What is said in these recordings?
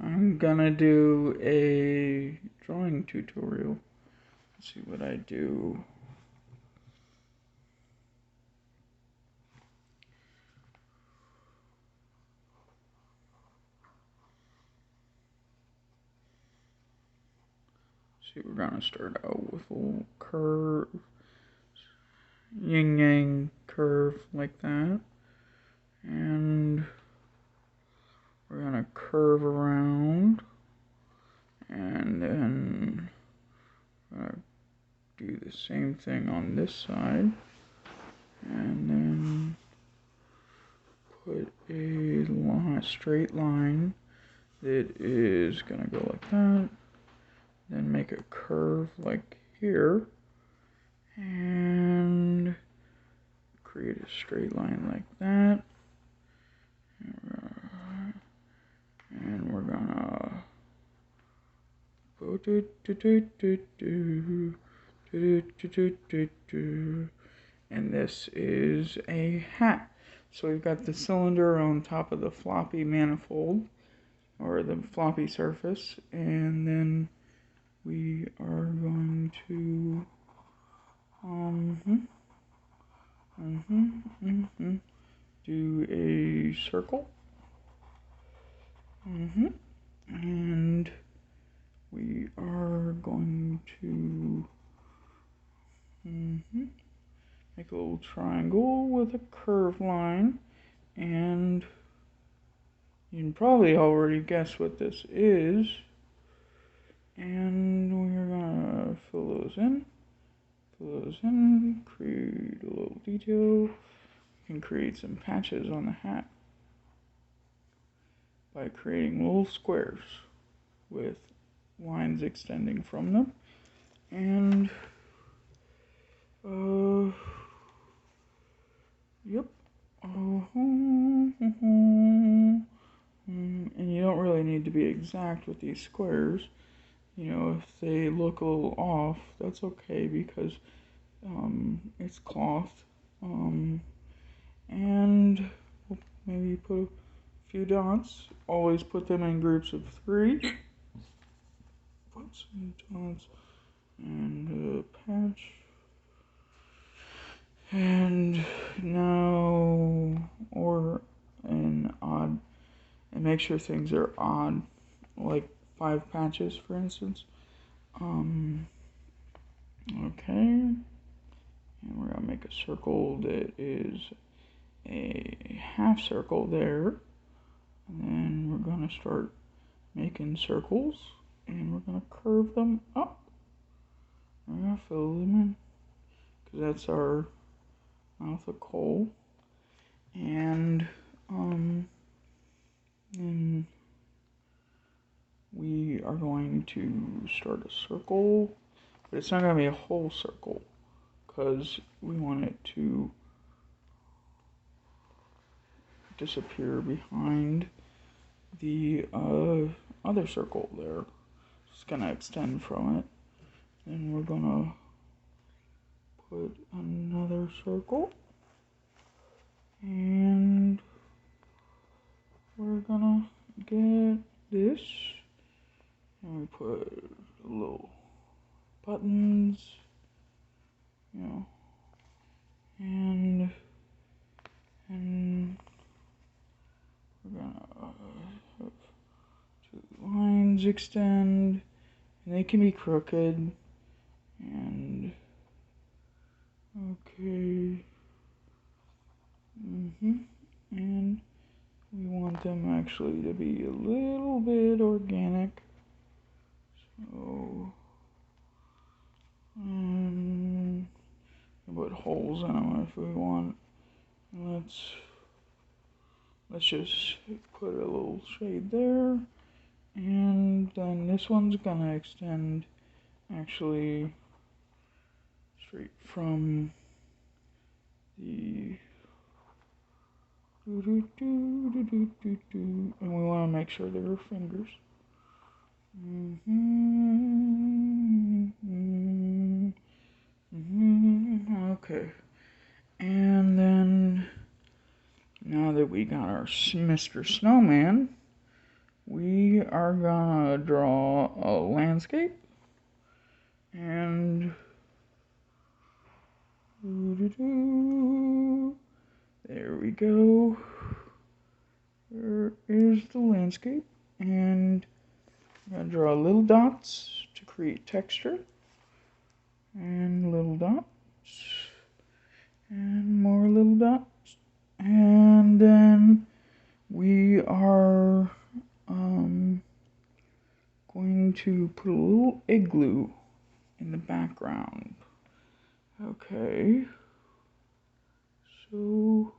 I'm gonna do a drawing tutorial. Let's see what I do. See, we're gonna start out with a little curve, yin yang curve like that, and we're gonna curve around, and then do the same thing on this side, and then put a straight line that is gonna go like that, then make a curve like here, and create a straight line like that, and we're gonna and this is a hat. So we've got the cylinder on top of the floppy manifold, or the floppy surface, and then we are going to do a circle, and we are going to make a little triangle with a curved line, and you can probably already guess what this is, and we're gonna fill those in, create a little detail. You can create some patches on the hat by creating little squares with lines extending from them, and yep. And you don't really need to be exact with these squares. You know, if they look a little off, that's okay, because it's cloth. And we'll maybe put a few dots. Always put them in groups of 3. Put some dots and a patch. And now, or an odd, and make sure things are odd, like 5 patches, for instance. Okay, and we're gonna make a circle that is a half circle there, and then we're gonna start making circles, and we're gonna curve them up. We're gonna fill them in, because that's our mouth of coal, and we are going to start a circle, but it's not going to be a whole circle, because we want it to disappear behind the other circle there. It's going to extend from it, and we're going to put another circle, and we're gonna get this, and we put little buttons, you know, and we're gonna have 2 lines extend, and they can be crooked, and okay, and we want them actually to be a little bit organic, so put holes in them if we want. Let's just put a little shade there, and then this one's gonna extend actually straight from the and we want to make sure there are fingers. Okay, and then now that we got our Mr. Snowman, we are gonna draw a landscape, and there we go. There is the landscape, and I'm gonna draw little dots to create texture, and little dots, and more little dots, and then we are going to put a little igloo in the background. Okay, so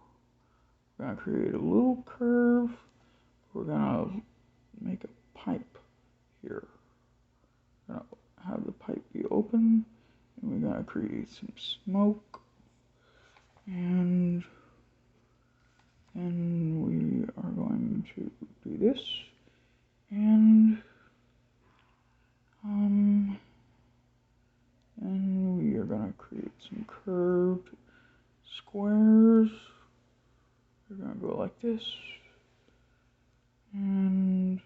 we're gonna create a little curve. We're gonna make a pipe here. We're gonna have the pipe be open, and we're gonna create some smoke, and then we are going to do this, and then we are gonna create some curved squares. We're gonna go like this, and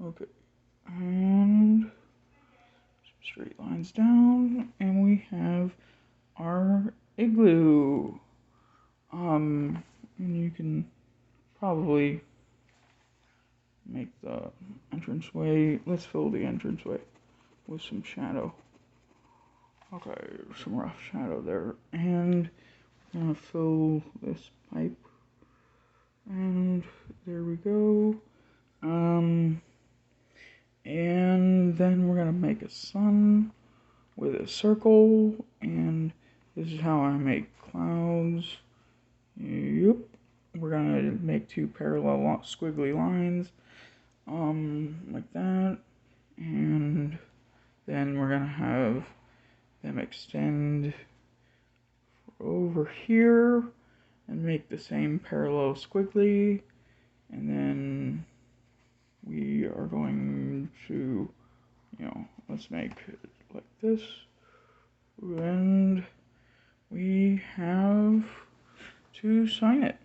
okay, and some straight lines down, and we have our igloo. And you can probably make the entranceway. Let's fill the entranceway with some shadow. Okay, some rough shadow there, and I'm gonna fill this pipe, and there we go. And then we're gonna make a sun with a circle, and this is how I make clouds. Yep. We're gonna make two parallel squiggly lines, like that, and then we're gonna have them extend over here and make the same parallel squiggly, and then we are going to, let's make it like this, and we have to sign it.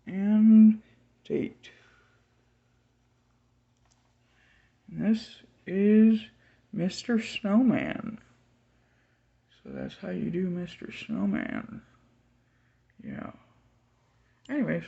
And date. And this is Mr. Snowman. So that's how you do Mr. Snowman. Yeah. Anyways.